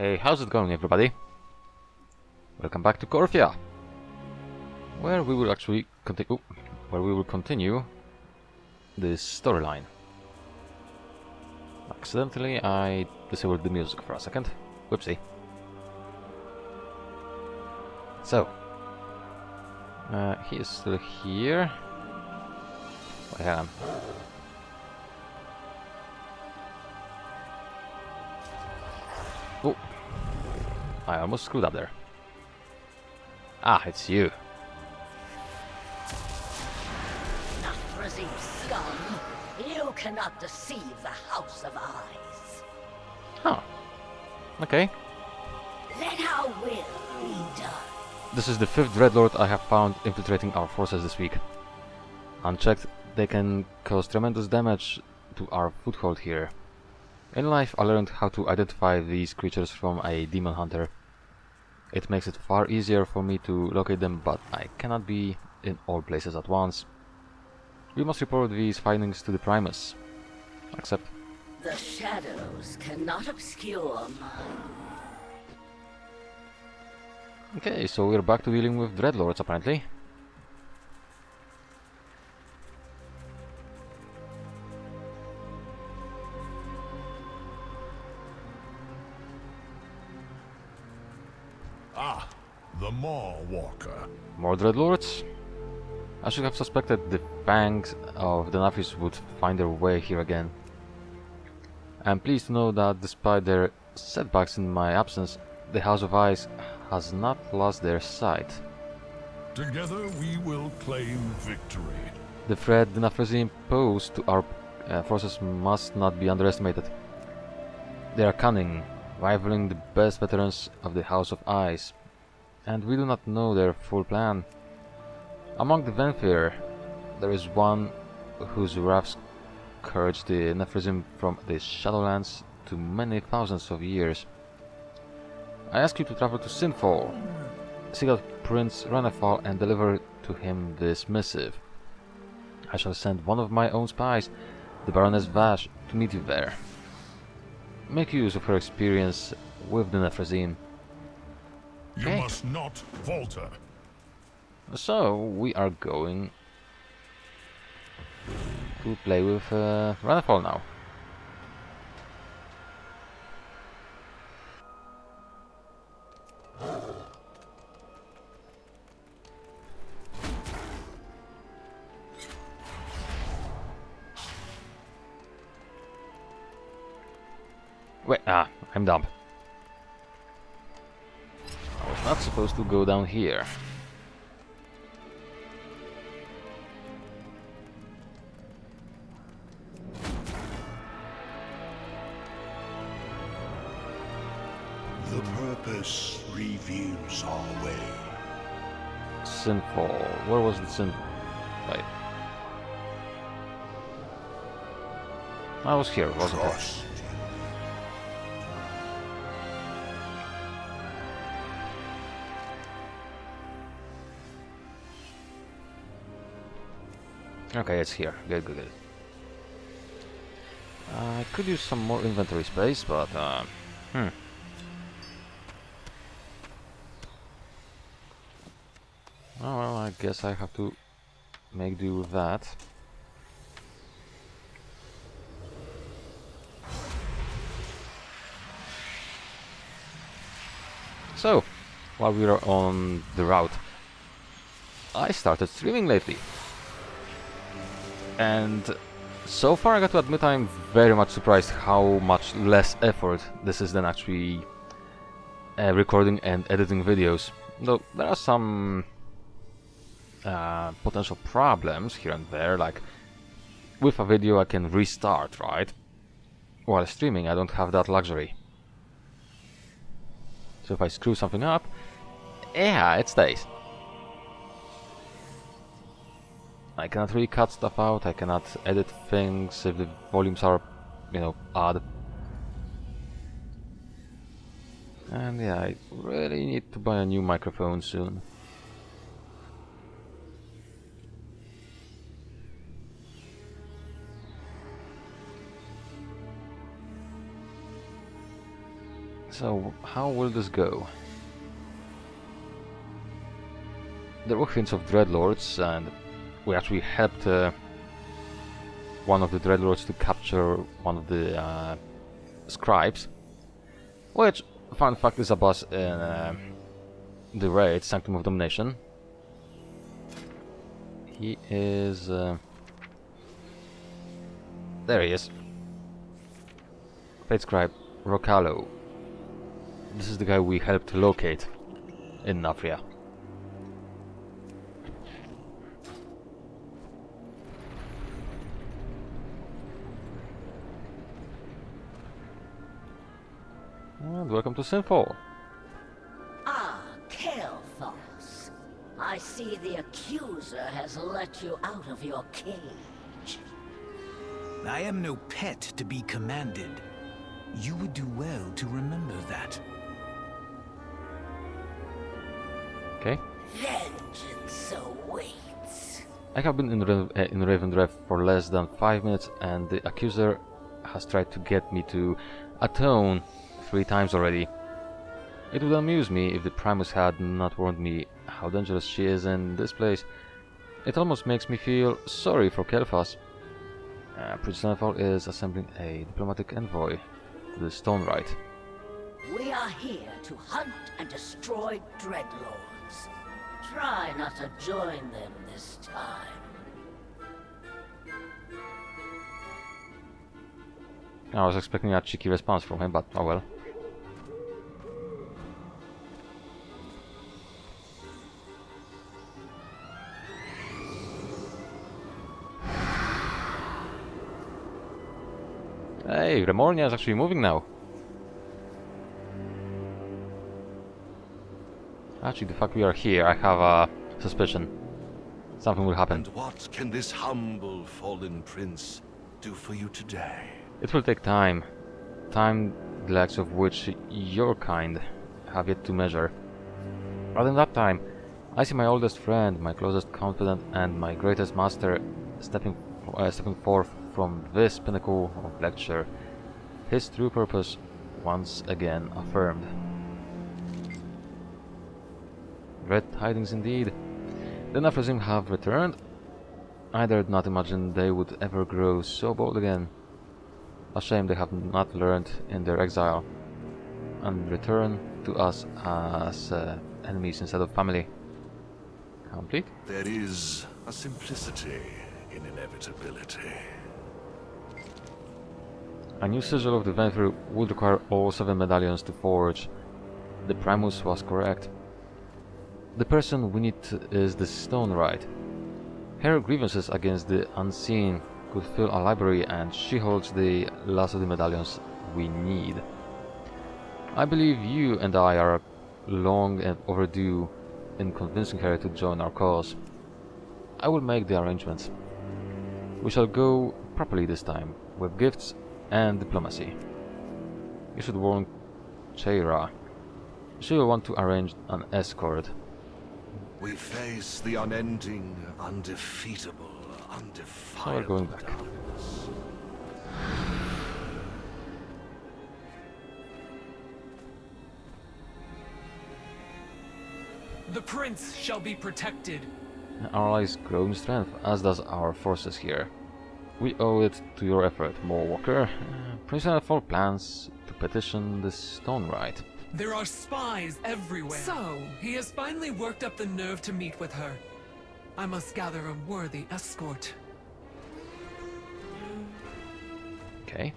Hey, how's it going, everybody? Welcome back to Corfia, where we will actually continue this storyline. Accidentally, I disabled the music for a second. Whoopsie. So, he is still here. Wait, hang on. Oh, I almost screwed up there. Ah, it's you. Not scum. You cannot deceive the House of Eyes. Huh. Okay. Let our will be done. This is the 5th dreadlord I have found infiltrating our forces this week. Unchecked, they can cause tremendous damage to our foothold here. In life, I learned how to identify these creatures from a demon hunter. It makes it far easier for me to locate them, but I cannot be in all places at once. We must report these findings to the Primus. Accept. The shadows cannot obscure mine. Okay, so we're back to dealing with dreadlords, apparently. Ah, the Maw Walker. More dreadlords? I should have suspected the fangs of the Nafis would find their way here again. I'm pleased to know that despite their setbacks in my absence, the House of Ice has not lost their sight. Together we will claim victory. The threat the Nafrezim pose to our forces must not be underestimated. They are cunning, rivaling the best veterans of the House of Ice, and we do not know their full plan. Among the Venfir, there is one whose wrath scourged the Nafrezim from the Shadowlands to many thousands of years. I ask you to travel to Sinfall, seek out Prince Renefal and deliver to him this missive. I shall send one of my own spies, the Baroness Vash, to meet you there. Make use of her experience with the Nefrezim. You must not falter. So, we are going to play with Renefal now. Wait, I'm dumb. I was not supposed to go down here. The purpose reveals our way. Sinfall. Where was the sin? Wait. I was here, wasn't I? Okay, it's here. Good, good, good. I could use some more inventory space, but Oh well, I guess I have to make do with that. So, while we are on the route, I started streaming lately. And so far I got to admit I'm very much surprised how much less effort this is than actually recording and editing videos. Though there are some potential problems here and there, like with a video I can restart, right? While streaming I don't have that luxury. So if I screw something up, yeah, it stays. I cannot really cut stuff out, I cannot edit things if the volumes are, you know, odd. And yeah, I really need to buy a new microphone soon. So, how will this go? There were hints of dreadlords, and we actually helped one of the dreadlords to capture one of the scribes, which, fun fact, is a boss in the raid Sanctum of Domination. He is... there he is. Fate Scribe Rocalo. This is the guy we helped to locate in Nafria. And welcome to Sinful. Ah, Kael'thas. I see the accuser has let you out of your cage. I am no pet to be commanded. You would do well to remember that. Okay. Vengeance awaits. I have been in Ravendrev for less than 5 minutes, and the accuser has tried to get me to atone 3 times already. It would amuse me if the Primus had not warned me how dangerous she is in this place. It almost makes me feel sorry for Kael'thas. Prince Nightfall is assembling a diplomatic envoy to the Stone Rite. We are here to hunt and destroy dreadlords. Try not to join them this time. I was expecting a cheeky response from him, but oh well. Hey, Remornia is actually moving now. Actually, the fact we are here, I have a suspicion. Something will happen. And what can this humble fallen prince do for you today? It will take time. Time the likes of which your kind have yet to measure. But in that time, I see my oldest friend, my closest confidant, and my greatest master stepping forth from this pinnacle of lecture, his true purpose once again affirmed. Dread tidings indeed. The Nephrazim have returned. I dared not imagine they would ever grow so bold again. A shame they have not learned in their exile and return to us as enemies instead of family. Complete? There is a simplicity in inevitability. A new sigil of the Venthru would require all 7 medallions to forge. The Primus was correct. The person we need is the Stone Rite. Her grievances against the unseen could fill a library, and she holds the last of the medallions we need. I believe you and I are long and overdue in convincing her to join our cause. I will make the arrangements. We shall go properly this time, with gifts and diplomacy. You should warn Cheira. She will want to arrange an escort. We face the unending, undefeatable, So we're going undefinable back. darkness. The prince shall be protected. Our allies grow in strength, as does our forces here. We owe it to your effort, Moorwalker. Prince Nightfall plans to petition the Stone Rite. There are spies everywhere. So, he has finally worked up the nerve to meet with her. I must gather a worthy escort. Okay.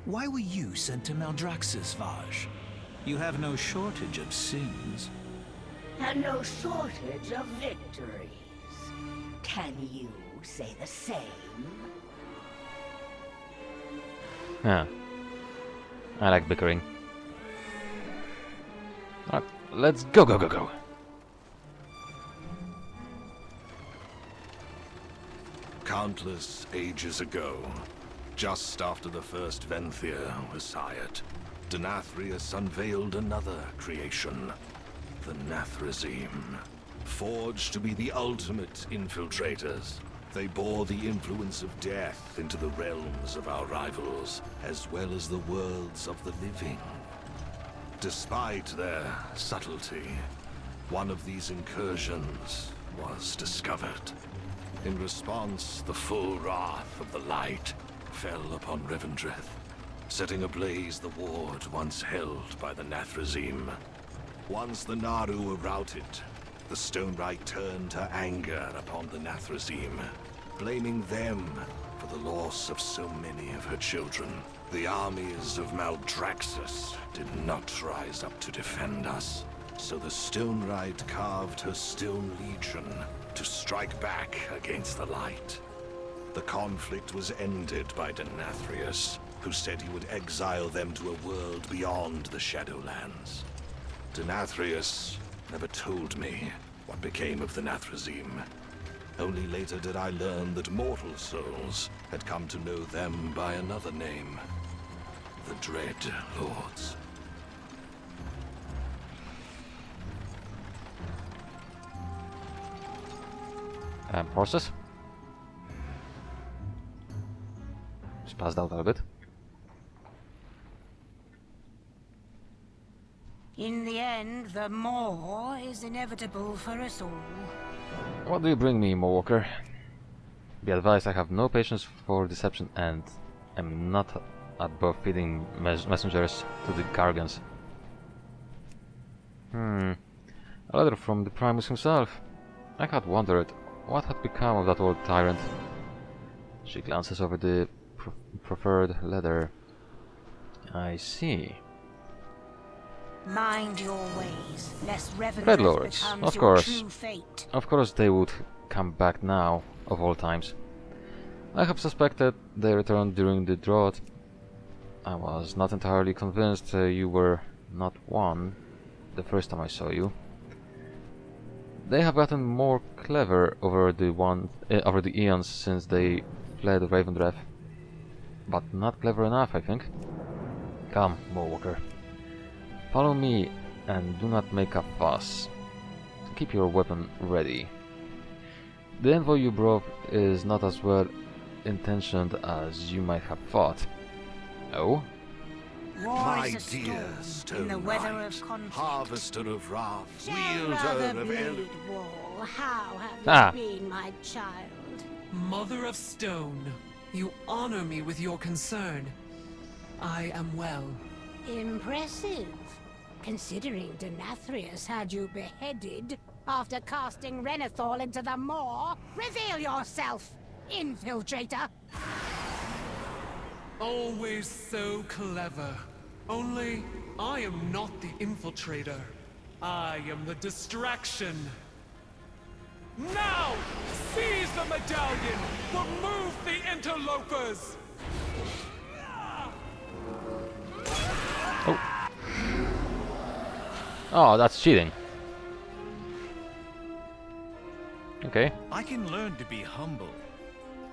Why were you sent to Maldraxxus, Vaj? You have no shortage of sins. And no shortage of victories. Can you say the same? Yeah. I like bickering. Alright, let's go, go, go, go. Countless ages ago, just after the first Venthir was sired, Denathrius unveiled another creation, the Nathrazim. forged to be the ultimate infiltrators. They bore the influence of death into the realms of our rivals, as well as the worlds of the living. Despite their subtlety, one of these incursions was discovered. In response, the full wrath of the light fell upon Revendreth, setting ablaze the ward once held by the Nathrezim. Once the Naru were routed, the Stonerite turned her anger upon the Nathrezim, blaming them for the loss of so many of her children. The armies of Maldraxxus did not rise up to defend us, so the Stonerite carved her Stone Legion to strike back against the light. The conflict was ended by Denathrius, who said he would exile them to a world beyond the Shadowlands. Denathrius never told me what became of the Nathrezim. Only later did I learn that mortal souls had come to know them by another name. The Dreadlords. Process. Just passed out a little bit. In the end, the more is inevitable for us all. What do you bring me, Mawalker? Be advised, I have no patience for deception and am not above feeding messengers to the Gargans. A letter from the Primus himself. I had wondered what had become of that old tyrant. She glances over the proffered letter. I see. Mind your ways, lest Revendreth Dreadlords, becomes of your course. true fate. Of course they would come back now, of all times. I have suspected they returned during the drought. I was not entirely convinced you were not one the first time I saw you. They have gotten more clever over the eons since they fled Ravendreth, but not clever enough, I think. Come, Mawalker. Follow me and do not make a fuss. Keep your weapon ready. The envoy you brought is not as well intentioned as you might have thought. Oh? War My is a dear storm in the weather of Stonerite, conflict. harvester of wrath, Rather wielder of bleed war. How have Ah. you been, my child? Mother of Stone, you honor me with your concern. I am well. Impressive, considering Denathrius had you beheaded after casting Renethor into the Maw. Reveal yourself, infiltrator! Always so clever. Only, I am not the infiltrator. I am the distraction. Now! Seize the medallion! Remove the interlopers! Oh, that's cheating. Okay. I can learn to be humble,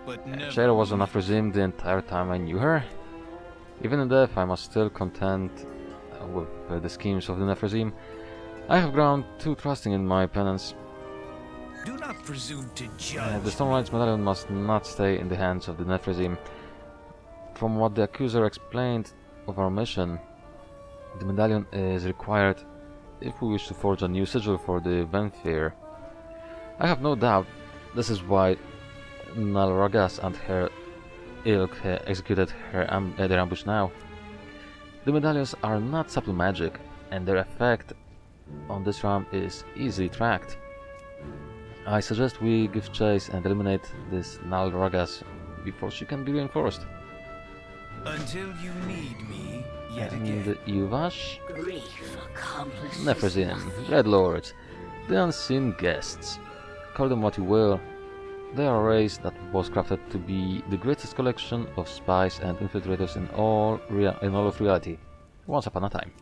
but never. Shayla was on Nathrezim the entire time I knew her. Even in death, I must still contend with the schemes of the Nathrezim. I have grown too trusting in my penance. Do not presume to judge. The Stone Knight's medallion must not stay in the hands of the Nathrezim. From what the accuser explained of our mission, the medallion is required if we wish to forge a new sigil for the Venthyr. I have no doubt this is why Nalragas and her ilk executed their ambush now. The medallions are not subtle magic, and their effect on this realm is easily tracked. I suggest we give chase and eliminate this Nalragas before she can be reinforced. Until you need me yet And again. Grief Yuvash, accomplishes Nephrezim, nothing. dreadlords, the unseen guests. Call them what you will. They are a race that was crafted to be the greatest collection of spies and infiltrators in all of reality, once upon a time.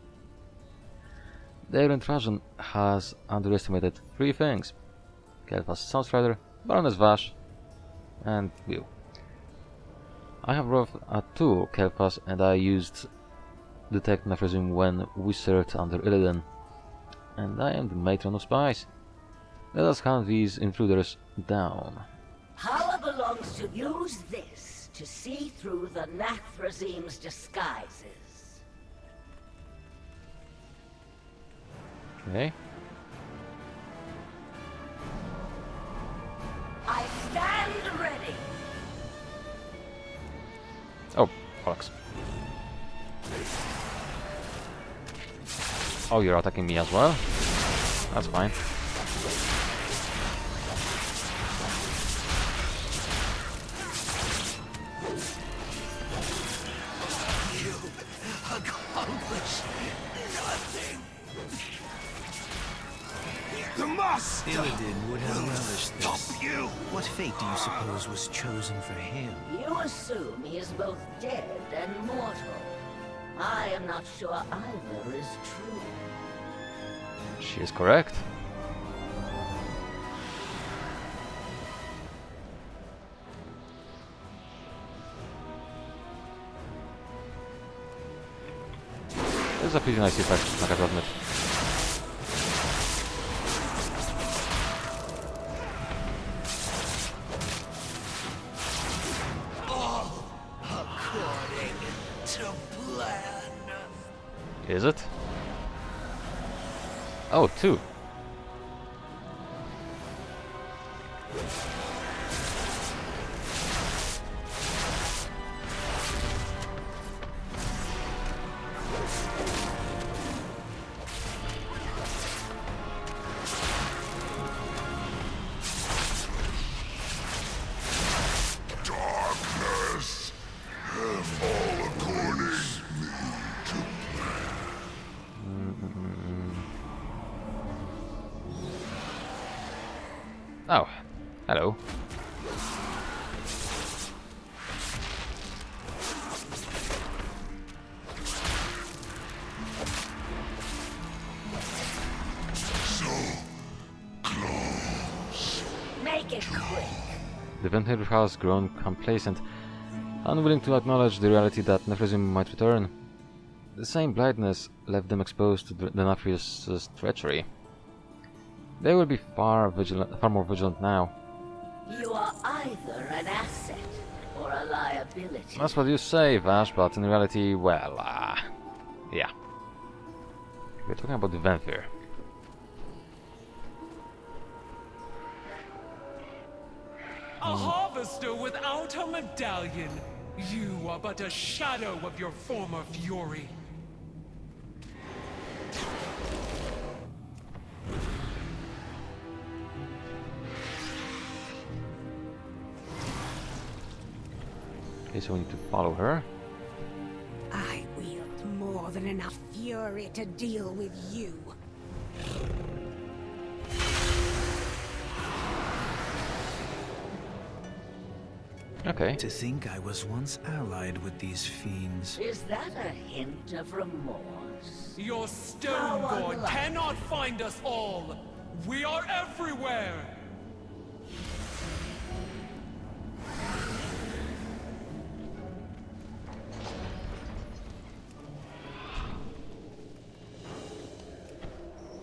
Their intrusion has underestimated three things: Kel'Thas Sunstrider, Baroness Vash, and you. I have brought a tool, Kel'Thas, and I used Detect Nephrezim when we served under Illidan, and I am the matron of spies. Let us hunt these intruders down. Power belongs to use this to see through the Nathrasim's disguises. Okay. I stand ready. Oh, bollocks. Oh, you're attacking me as well? That's fine. You accomplish nothing. The master Illidan would have relished stop this. you! What fate do you suppose was chosen for him? You assume he is both dead and mortal. I am not sure either is true. She is correct. This is a pretty nice effect, I gotta admit. According to plan. Is it? Oh, two. Darkness! All according to Oh, hello. Make it quick. The Vampire has grown complacent, unwilling to acknowledge the reality that Nephrism might return. The same blindness left them exposed to the Nathrius' treachery. They will be far more vigilant now. You are either an asset or a liability. That's what you say, Vash, but in reality, well, yeah. We're talking about the Vampire. A harvester without a medallion. You are but a shadow of your former fury. Okay, so we need to follow her. I wield more than enough fury to deal with you. Okay. To think I was once allied with these fiends. Is that a hint of remorse? Your Stoneborn cannot find us all. We are everywhere.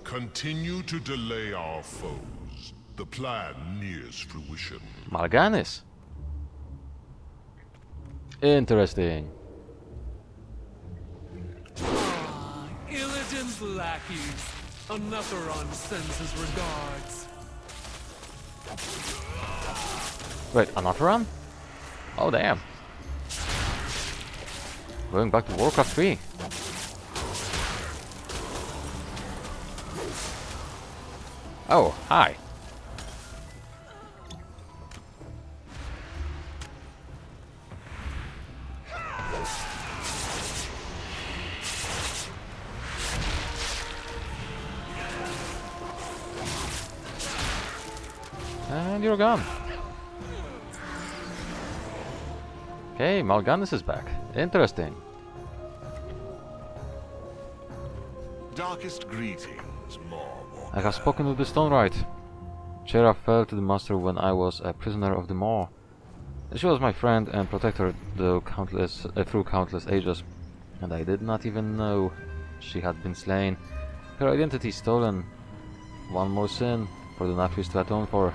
Continue to delay our foes. The plan nears fruition. Mal'Ganis. Interesting. Illidan's lackeys. Anotheron sends his regards. Wait, another run? Oh damn. Going back to Warcraft 3. Oh, hi. And you're gone. Okay, Mal'Ganis is back. Interesting. Darkest greetings, Maw. I have spoken with the Stonewright. Shera fell to the Master when I was a prisoner of the Maw. She was my friend and protector through countless ages, and I did not even know she had been slain. Her identity stolen. One more sin, for the Nafis to atone for.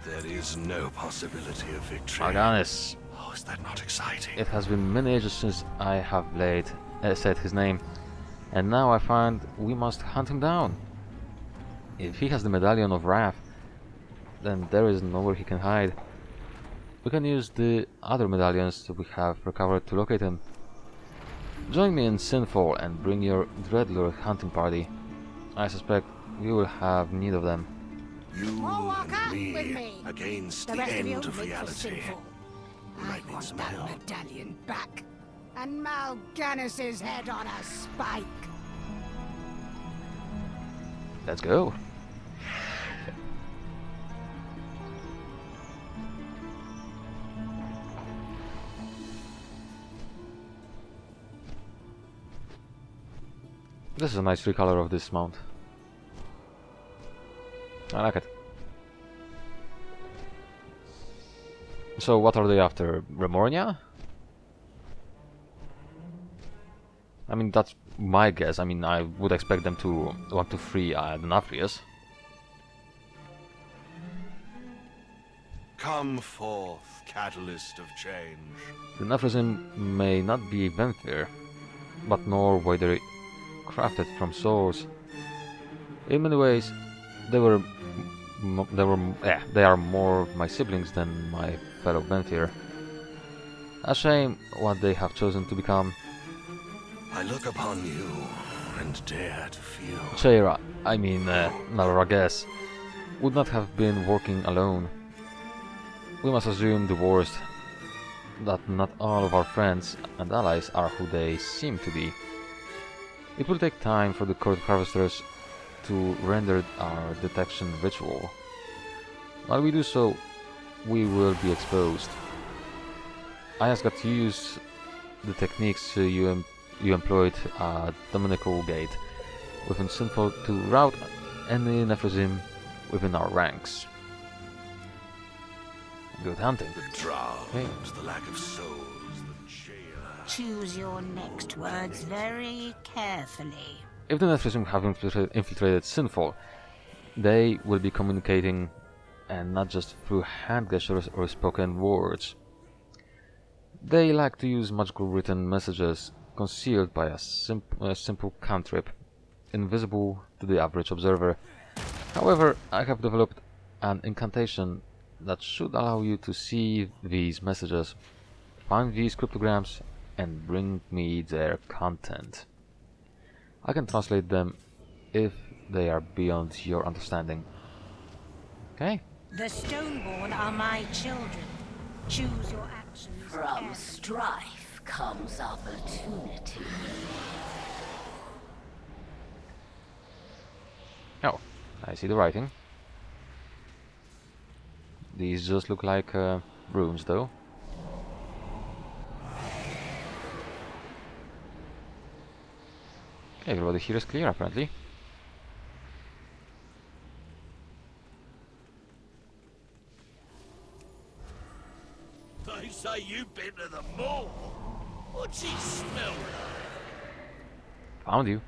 There is no possibility of victory. Arganis. Oh, is that not exciting? It has been many ages since I have said his name, and now I find we must hunt him down. If he has the Medallion of Wrath, then there is nowhere he can hide. We can use the other medallions that we have recovered to locate him. Join me in Sinful and bring your dreadlord hunting party. I suspect we will have need of them. You Walker, and with me. against The the rest of you, end of make for reality. Sinful. I Might need want some that help. medallion back, and Mal'Ganis's head on a spike. Let's go. This is a nice recolor of this mount. I like it. So what are they after? Remornia? I mean, that's my guess. I mean, I would expect them to want to free the Nafrius. Come forth, catalyst of change. The Nafrisim may not be Venthyr, but nor were they crafted from souls. In many ways, they are more my siblings than my fellow Venthyr. A shame what they have chosen to become. I look upon you and dare to feel. Cheira, I mean Nalrages, would not have been working alone. We must assume the worst, that not all of our friends and allies are who they seem to be. It will take time for the Court Harvesters to render our detection ritual. While we do so, we will be exposed. I ask that you use the techniques you employed at Dominical Gate within Sinful to rout any Nephrosim within our ranks. Good hunting. The drought, Hey. the lack of souls, the jailer. Choose your next words very carefully. If the Nephrosim have infiltrated Sinful, they will be communicating, and not just through hand gestures or spoken words. They like to use magical written messages concealed by a simple cantrip, invisible to the average observer. However, I have developed an incantation that should allow you to see these messages, find these cryptograms, and bring me their content. I can translate them if they are beyond your understanding. Okay? The Stoneborn are my children. Choose your actions From carefully. strife comes opportunity. Oh, I see the writing. These just look like runes, though. Okay, everybody here is clear, apparently. They say you've been to the mall. What's he smell like? Found you.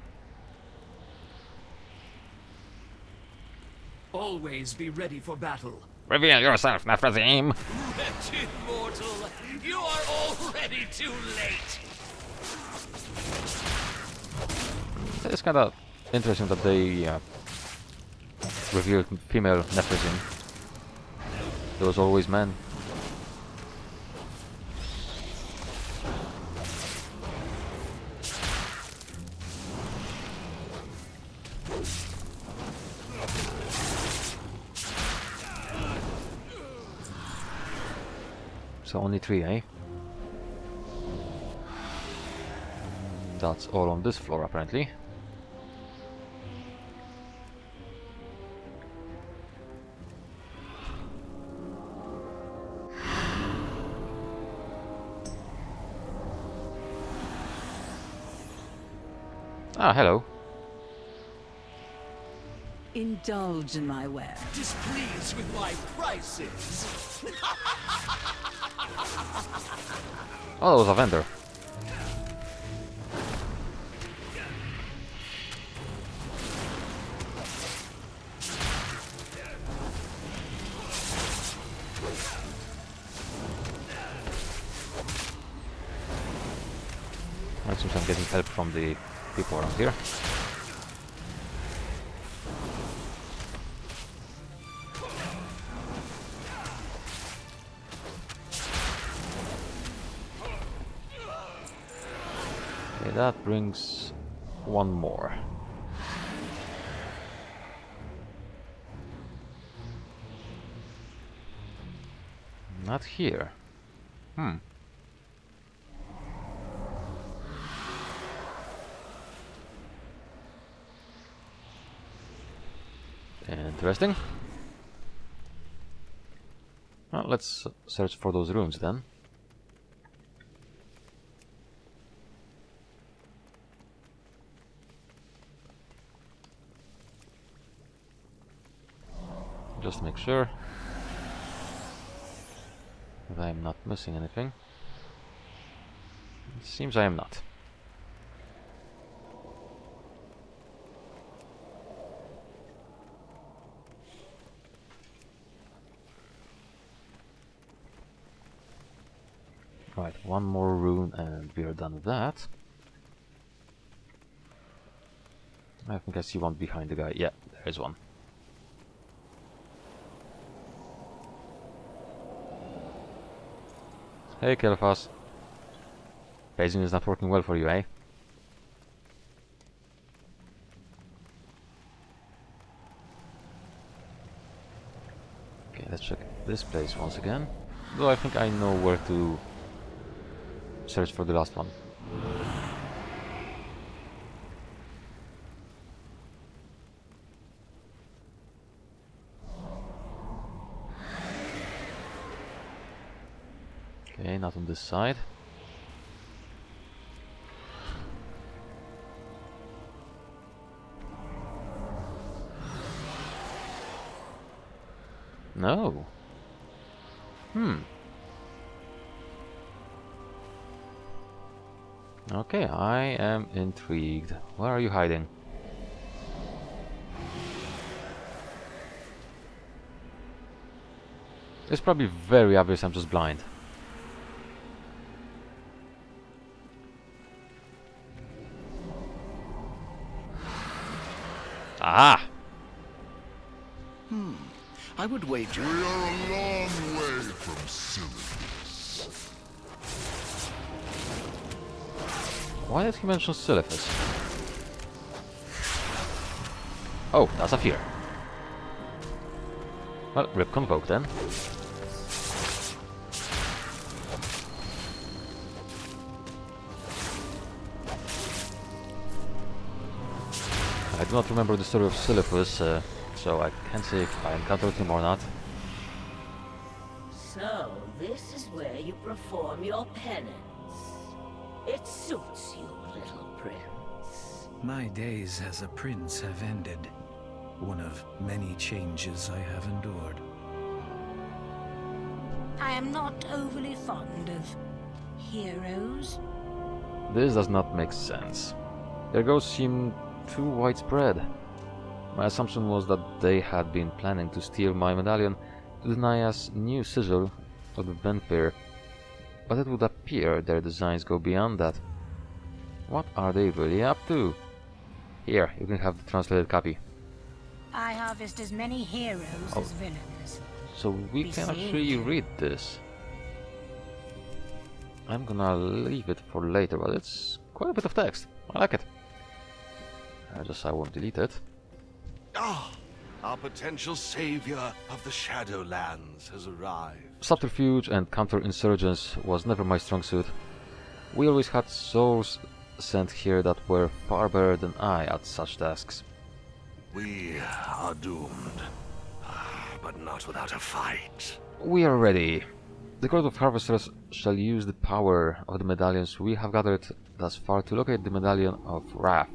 Always be ready for battle. Reveal yourself, Nephrazim! Wretched mortal, you are already too late. It's kind of interesting that they revealed female Nephrazim. There was always men. So only 3, eh? That's all on this floor, apparently. Ah, hello. Indulge in my wares. Displeased with my prices. Oh, that was a vendor. seems I'm getting help from the people around here. Okay, that brings one more. Not here. Interesting. Well, let's search for those runes then. Just to make sure that I'm not missing anything. It seems I am not. Right, one more rune and we are done with that. I think I see one behind the guy. Yeah, there is one. Hey, Kelfas. Phasing is not working well for you, eh? Okay, let's check this place once again. Though I think I know where to search for the last one. Okay, not on this side. No. Okay, I am intrigued. Where are you hiding? It's probably very obvious I'm just blind. Aha! I would wager. We are a long way from silliness. Why did he mention Silithus? Oh, that's a fear. Well, rip Convoke then. I do not remember the story of Silithus, so I can't say if I encountered him or not. So, this is where you perform your penance. It suits you, little prince. My days as a prince have ended. One of many changes I have endured. I am not overly fond of heroes. This does not make sense. Their ghosts seem too widespread. My assumption was that they had been planning to steal my medallion to deny us new sigil of the vampire, but it would appear their designs go beyond that. What are they really up to? Here, you can have the translated copy. I harvest as many heroes as villains. So we can actually read this. I'm gonna leave it for later, but it's quite a bit of text. I like it. I won't delete it. Ah, our potential savior of the Shadowlands has arrived. Subterfuge and counterinsurgence was never my strong suit. We always had souls sent here that were far better than I at such tasks. We are doomed, but not without a fight. We are ready. The Court of Harvesters shall use the power of the medallions we have gathered thus far to locate the Medallion of Wrath.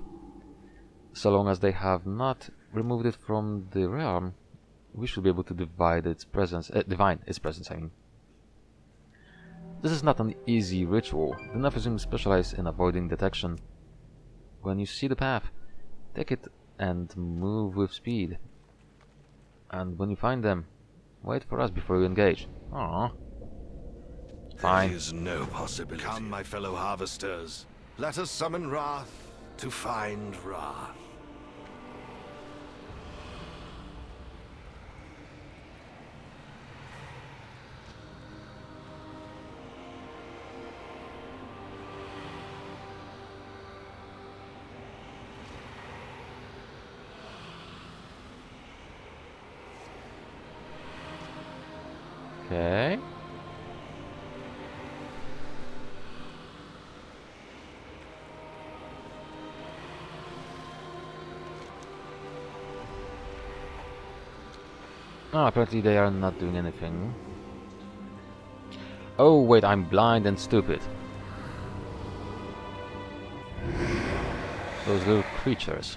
So long as they have not removed it from the realm, we should be able to divine its presence. I mean. This is not an easy ritual. The Nephilim specialize in avoiding detection. When you see the path, take it and move with speed. And when you find them, wait for us before you engage. Aww. Fine. There is no possibility. Come, my fellow harvesters. Let us summon wrath to find wrath. Okay. Oh, apparently they are not doing anything. Oh wait, I'm blind and stupid. Those little creatures.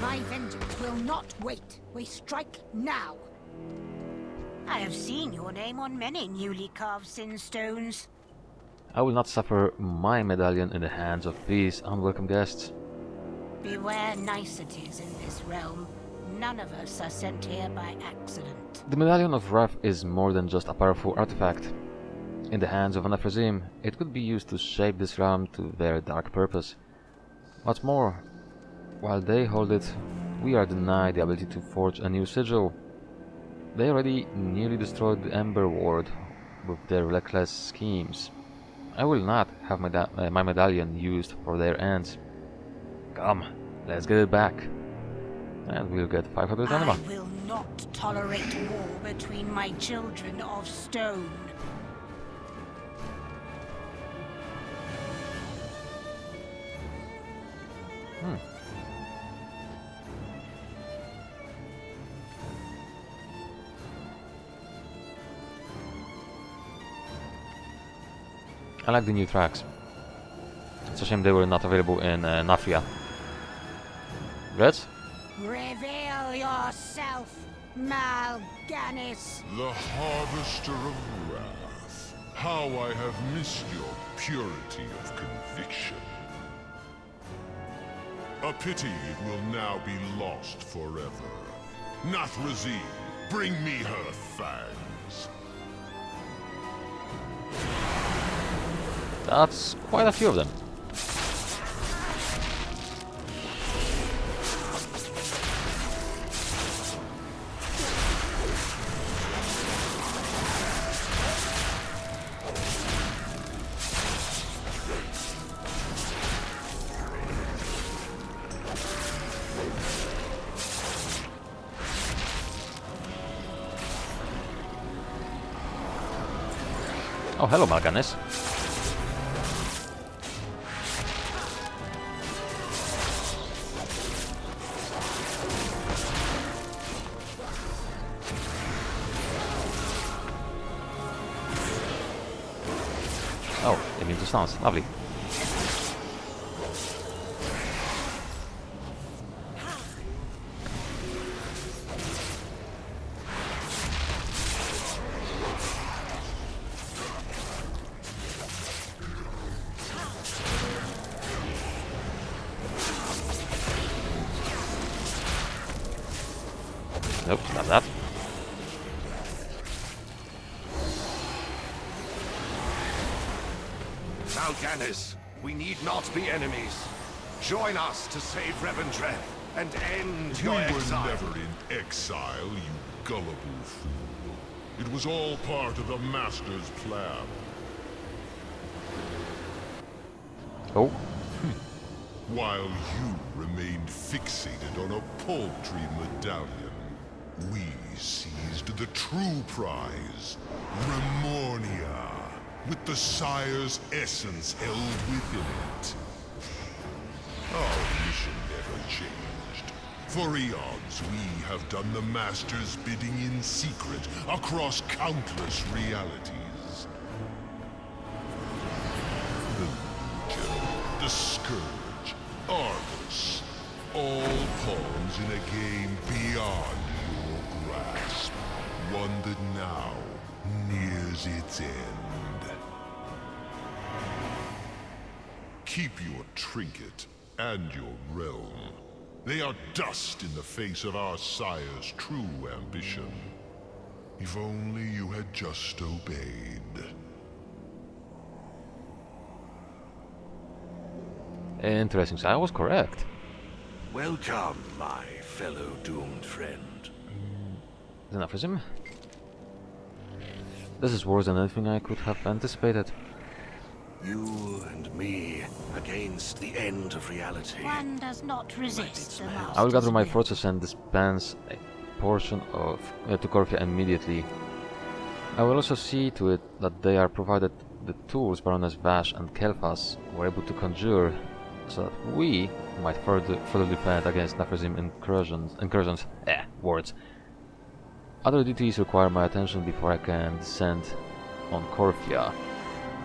My vengeance will not wait. We strike now. I have seen your name on many newly carved sin stones. I will not suffer my medallion in the hands of these unwelcome guests. Beware niceties in this realm. None of us are sent here by accident. The Medallion of Wrath is more than just a powerful artifact. In the hands of an Ephraim, it could be used to shape this realm to their dark purpose. What's more, while they hold it, we are denied the ability to forge a new sigil. They already nearly destroyed the Ember Ward with their reckless schemes. I will not have my medallion used for their ends. Come, let's get it back. And we'll get 500 anima. I will not tolerate war between my children of stone. I like the new tracks. It's a shame they were not available in Nafria. Reds? Reveal yourself, Mal'Ganis. The Harvester of Wrath. How I have missed your purity of conviction. A pity it will now be lost forever. Nathrazim, bring me her fangs. That's quite a few of them. Oh, hello, Mal'Ganis. Oh, immune to stance. Lovely. Nope, not that. Mal'Ganis, we need not be enemies. Join us to save Revendreth and end your exile. We were never in exile, you gullible fool. It was all part of the Master's plan. Oh. While you remained fixated on a paltry medallion, we seized the true prize, Remornia, with the Sire's essence held within it. Our mission never changed. For eons, we have done the Master's bidding in secret across countless realities. The Legion, the Scourge, Argus, all pawns in a game beyond grasp, one that now nears its end. Keep your trinket and your realm. They are dust in the face of our sire's true ambition. If only you had just obeyed. Interesting, so I was correct. Welcome, my fellow doomed friend. Enough of him. This is worse than anything I could have anticipated. You and me against the end of reality. One does not resist the master's I will gather my will. forces and dispense a portion of to Corfia immediately. I will also see to it that they are provided the tools Baroness Vash and Kelphas were able to conjure, so that we might further defend against Nafrazim incursions. Words. Other duties require my attention before I can descend on Corfia.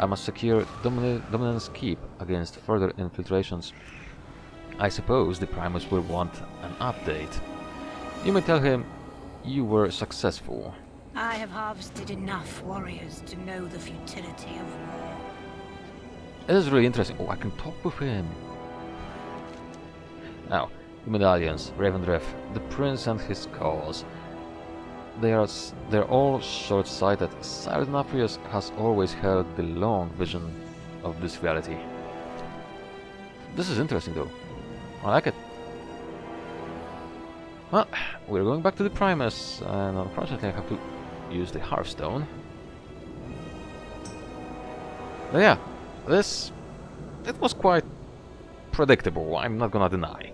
I must secure Dominance Keep against further infiltrations. I suppose the Primus will want an update. You may tell him you were successful. I have harvested enough warriors to know the futility of war. It is really interesting. Oh, I can talk with him. Now, the medallions, Ravendreth, the prince and his cause. They're all short-sighted. Cyrus Nafrius has always held the long vision of this reality. This is interesting though. I like it. Well, we're going back to the Primus, and unfortunately I have to use the Hearthstone. But yeah, it was quite predictable, I'm not gonna deny.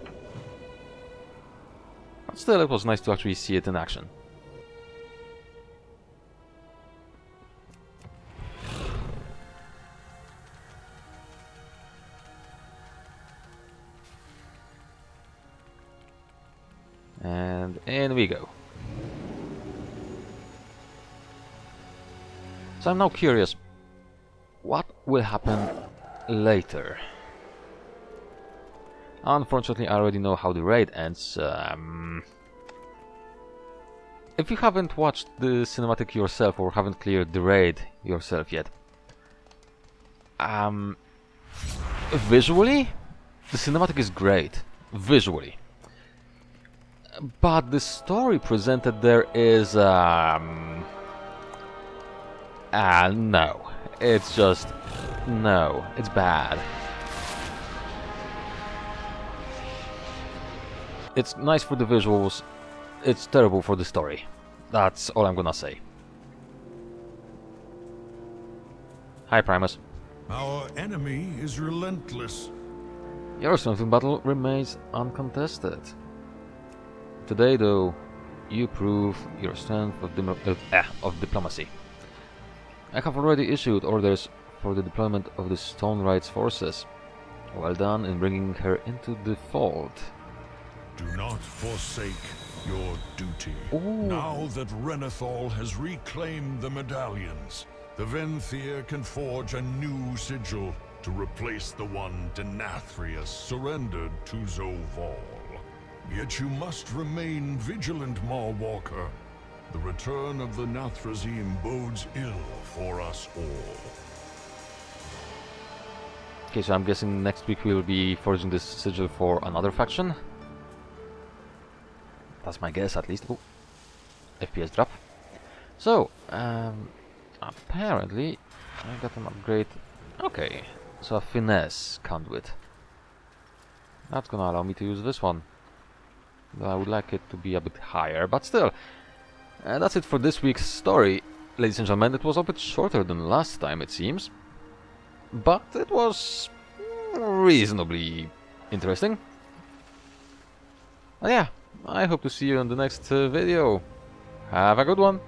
But still, it was nice to actually see it in action. And in we go. So I'm now curious, what will happen later? Unfortunately, I already know how the raid ends. If you haven't watched the cinematic yourself or haven't cleared the raid yourself yet, visually, the cinematic is great. Visually. But the story presented there is no. It's just no. It's bad. It's nice for the visuals. It's terrible for the story. That's all I'm gonna say. Hi, Primus. Our enemy is relentless. Your strength in battle remains uncontested. Today, though, you prove your strength of diplomacy. I have already issued orders for the deployment of the Stone Rights forces. Well done in bringing her into the fold. Do not forsake your duty. Ooh. Now that Renathal has reclaimed the medallions, the Venthyr can forge a new sigil to replace the one Denathrius surrendered to Zoval. Yet you must remain vigilant, Marwalker. The return of the Nathrazim bodes ill for us all. Okay, so I'm guessing next week we'll be forging this sigil for another faction. That's my guess, at least. Oh, FPS drop. So, apparently I got an upgrade. Okay, so a finesse conduit. That's gonna allow me to use this one. I would like it to be a bit higher, but still. That's it for this week's story, ladies and gentlemen. It was a bit shorter than last time, it seems. But it was reasonably interesting. But yeah, I hope to see you in the next video. Have a good one!